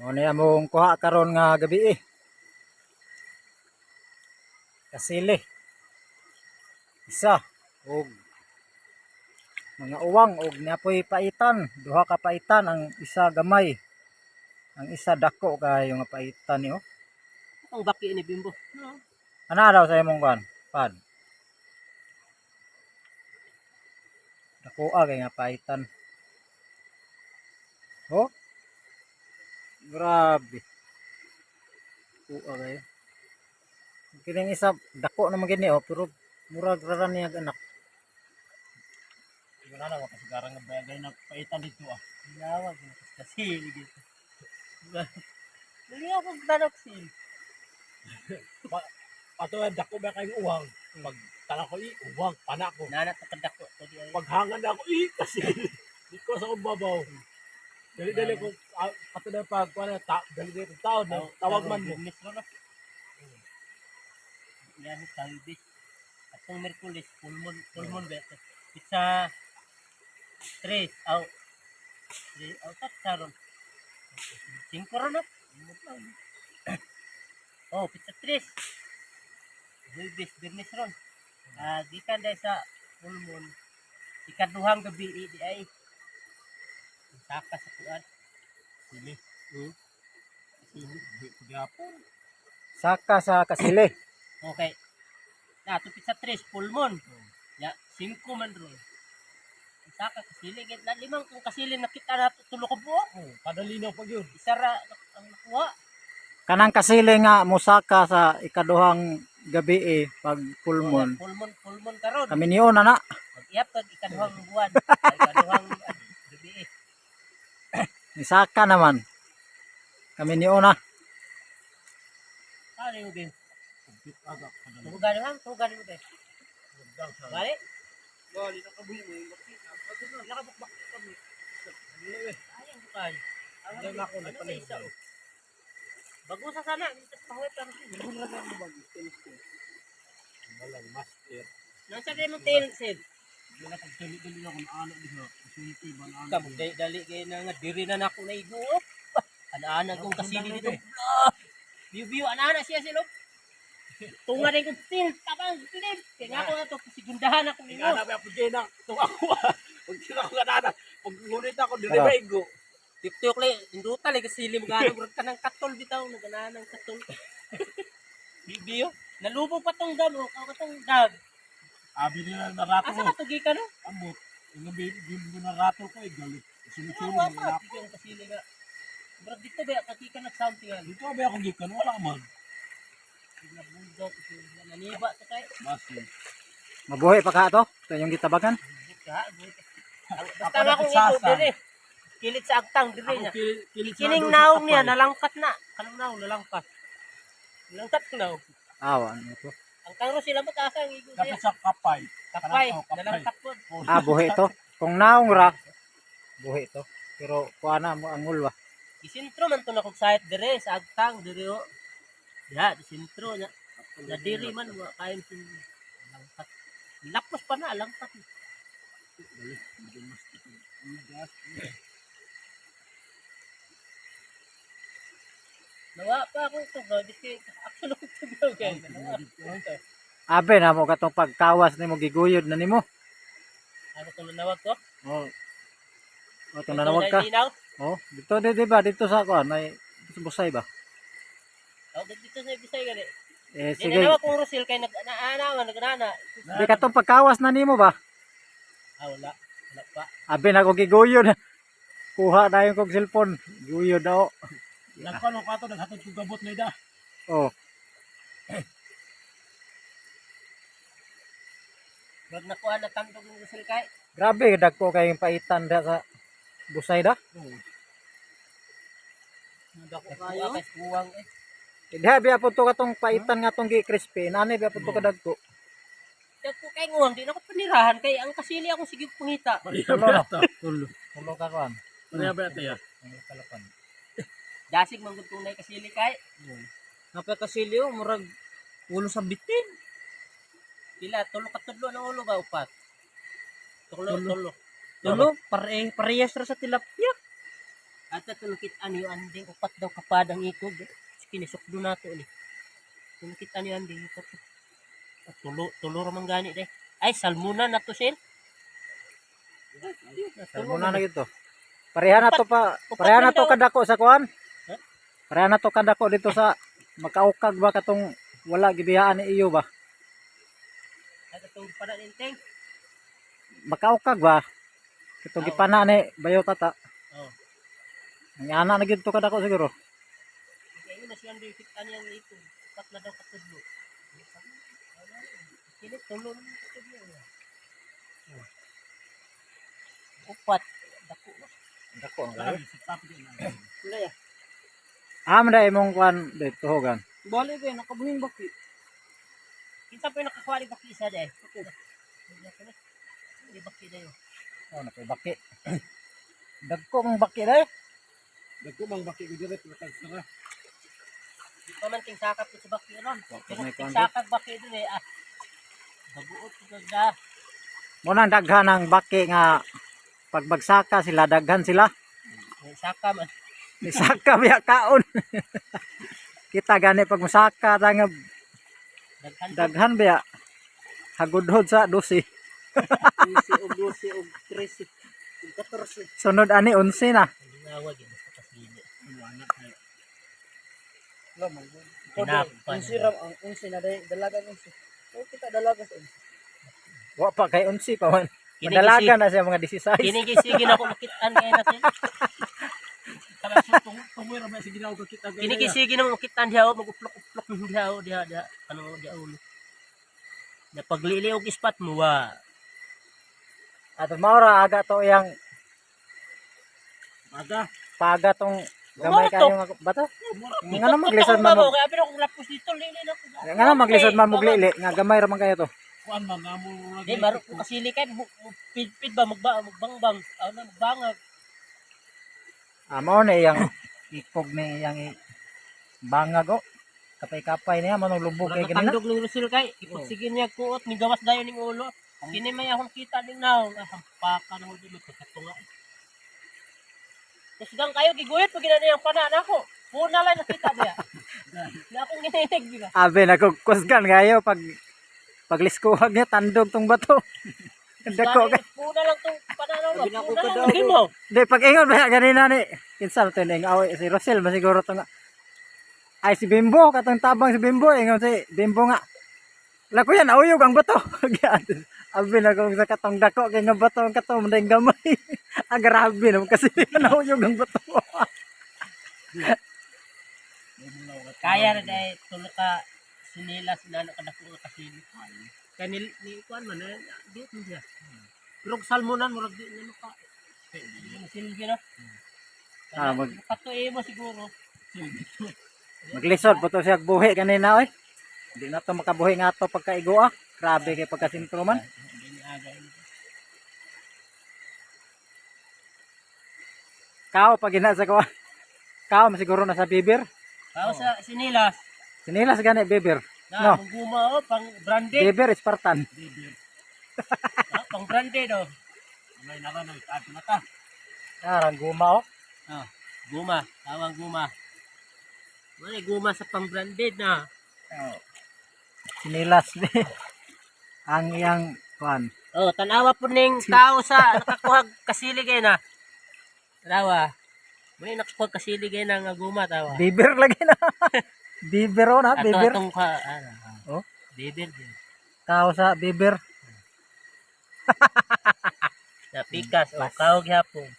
Mo ni among kuha karon nga gabi Kasili. Isa og mga uwang og napoy paitan, duha ka paitan, ang isa gamay. Ang isa dako kayo nga paitan niyo. Ang baki ni Bimbo. Ana daw sa imong kuan? Pad. Dako kay nga paitan. Oh. Grabe. Dako kayo. Kining isa dako naman gini pero murag raran niya anak. Wala na kasi garang nga bagay na paitan dito Nawag kasi dito. Dali ako danoxin. Ato dako ba kay uwang. Pag tala ko uwang pana ko. Nana ta dako to di. Paghangan ako kasi di ko sa ubabaw. Dali ko ato na pag kuan dali tao tawag man mo. Yan talbis. Atong Merkulis pulmon beto. Pizza 3 out. 3 out taron. 5 ron. Oh, pizza 3. Bulbis birnis ron. Gikan dahil sa pulmon. Ikaduhang gabi di ay saka sa kuan. Sili. Sili gapon. Saka sa Kasili. Okay. Na to pizza 3 pulmon. Ya, 5 man ron. Saka kasili gid na limang kung kasili nakita nato tulo ka buok. Padalinaw pag yun. Isa ra ang nakuha. Kanang Kasili nga musaka sa ikaduhang gabi pag pulmon. Pulmon karon. Kami niyo na. Pag-iyap pag ikaduhang buwan, ikaduhang gabi Nisaka naman. Kami niyo na. Ano yung din? Tugan mo din. Bali? Bali na kabuhi mo yung bakit. Nakabukbak kami. Ayang bukan. Ayang ako na pala isa. Bago sa sana, dito pahuwit lang siya. Bago na lang bago. Malang master. Nang sa din mo tail, Sid? Hindi na pagdali-dali ako na anak dito. Kasunti ba na anak? Kamagdali kayo na nga. Diri na ako na iguop. Anak kong kasili dito. View, anak siya sila. Tunga rin kong tin, tapang slip. Kaya ako na ito, sigundahan ako ninyo. Kaya namin ako dyan na, itong ako Pag sila ko ganana, pag ngunit ako, di ba igo. Tiktok lang, induta lang, kasili mo gano'n, ka ng katol bitaw, nagana ng katol. Bibiyo, nalubog pa tong dam, o katong dag. Abi nila narato mo. Asa katugi ka no? Ambot. Yung bimbo narato ko, galit. Sumusulo mo na ako. Yung kasili nga. Bro, dito ba, kakika nag-sound tingnan. Dito ba ako gikan, wala man. Nabundok, naniba ito kayo. Masin. Mabuhay pa ka to? Ito yung gitabagan? Basta nga kung ito, dire. Kilit sa agtang, dire niya. Kining naong niya, nalangkat na. Kanong naong, nalangkat. Nalangkat ko naong. Awa, ano ito? Ang kangro sila mataasa ang igo niya. Kapit sa kapay. Kapay, nalangkat po. Buhay ito. Kung naong ra, buhay ito. Pero kuha na mo ang ulwa. Isintro man ito na kung sahit dire, sa agtang, dire o. Ya, isintro niya. Na diri man, kain sin langkat. Lapos pa na, langkat. Nawa pa ako ito, bro. Actually, ito guys. Abe na mo katong pagkawas nimo giguyod na nimo. Ano itong nanawag ko? Oh. O itong nanawag ka. Oh, dito di ba dito sa kuan ay sa busay ba? Oh, dito sa Bisay gali. Sige. Dinanawa kong Rosil kay nagnana. Di katong pagkawas na nimo ba? Wala. Wala pa. Abe na ko giguyod. Kuha na yung kong cellphone. Guyod daw. Nagpano ka to, naghatod kong gabot na ida. Oh. Brad nakuha na kantong ng Rosil kay. Grabe dagko kay paitan da sa busay da. Nadako kayo. Kay kuwang Diha biya po to katong paitan nga tong gi-crispy. Nani biya po to kadagko. Dako kay nguwang, di na ko panirahan kay ang kasili akong sige pangita. Tulo ka kuan. Ano ba ito ya? Dasig manggod kong na kasili kay. Napa kasili o, murag ulo sa bitin. Pila, tulo katudlo ng ulo ba upat? Tulo. Parehas ra sa tilapia. At tulukit ani anding upat daw kapadang ikog. Kinisukdo nato ni. Tulukit ani anding upat. Tulo ra man gani de. Ay salmuna na to sil. Salmuna na gito. Pareha na to kadako sa kuan. Ha? Pareha na to kadako dito sa makaukag ba katong wala gibiyaan ni iyo ba? Ay katong para ninteng. Makaukag ba? Katong gipana ni bayo tata. Oh. Ang ana na gid to kadako siguro. Kaya yun na siya anding kita niya ng ikog. Upat na daw katudlo. Kini tulo na katudlo. Upat. Dako na. Dako ang layo. Wala ya. Amda imong kuan dito hogan. Bali ba nakabuhing baki. Kita pa yung nakakuha baki isa dahil. Hindi baki dayo. Oh, napay baki. Dagko mong baki dai. Dagko mang baki ko dire patag sara. Di pa man ting sakap ko sa baki ron. Pero may ting kuwan sakap baki dire baguot ko gagda. Mo nang daghan ang baki nga pag bagsaka sila daghan sila. Saka man. Ni saka biya kaon. Kita gani pag musaka ta nga Daghan to. daghan biya. Hagudhod sa 12. 12 o 12 o 13 o 14. Sunod ani 11 na. Hindi nga wag yun. Basta kasili. Wala kay. Tinapan. Ang unsi na dalaga unsi. O kita dalaga sa unsi. Wa pa kay 11 pa man. Madalaga na siya mga 16. Kinigisigin ako makitaan kaya natin. Kala tumoy ra ba sige daw ko kita. Kinigisigin mo makitaan diha mag-uplok-uplok diha ano diha ulo. Na paglili og ispat mo wa. At maura aga to yang Aga. paga tong gamay Maura to. kayo nga bato. Nga na maglisod man mo. Kaya pero kung lapos dito lili na ko. Nga na maglisod man muglili nga gamay ra man kayo to. Kuan man amo. Di maro ko kasili kay pid ba magbangbang. Aw na magbangag. Mao na iyang ikog ni iyang bangago. Kapay-kapay niya manong lubog kay ganina. Tandog ng Rusil kay ipagsige niya kuot ni gawas dayon ning ulo. Kini may akong kita ding naw hampakan mo di magkatunga. Kasgang kayo giguyot pag ginani ang pana nako. Puna lang nakita diya. Na akong gininig diba. Abe nagkusgan kayo pag pagliskuhag niya tandog tong bato. Dako kay. Puna lang tong pana naw. Sabi na ko Puna ka lang daw. lagi mo. Di pag ingon ba ganina ni kinsa to ning away si Rosel masiguro to nga. Ay si Bimbo katong tabang si Bimbo ingon si Bimbo nga. Lako yan auyog ang bato. Abi na kung sa katong dako kay nga bato ang katong ndeng gamay. Grabe naman kasi nauyog ang bato. Kaya na dahil tulad ka sinilas na nakadako nga kasili. Kaya ni kuan man di mo siya. Pero salmonan mo di na ka. Silbi na. Patuloy mo siguro. Maglisod po to siya buhi kanina oy. Hindi na to makabuhi nga to pagkaigo ah. Grabe kay pagkasintro man. Kao pag ina sa kawa. Kao masiguro na sa bibir. Kao sa sinilas. Sinilas gani bibir. Na, No. guma pang branded. Bibir Spartan. Pang branded oh. May naranay ato na ta. Arang guma oh. Guma, tawang guma. May guma sa pang branded na. Sinilas ni. Ang iyang kuan. Oh, tanawa po ning tao sa nakakuhag kasili kay na. Tanawa. May nakakuhag kasili kay na nga guma tawa. Bibir lagi na. Bibir oh na bibir. Atong ka Oh. bibir din. Kao sa bibir. Sa pikas o kaog hapon.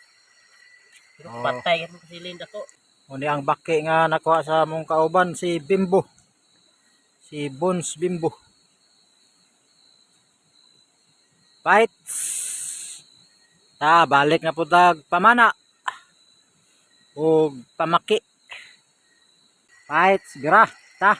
Pero Oh. patay mo kasili ndako. Uni ang baki nga nakuha sa mong kauban si Bimbo. Si Bones Bimbo. Bites. Ta balik na putag pamana. O pamaki. Bites gira ta.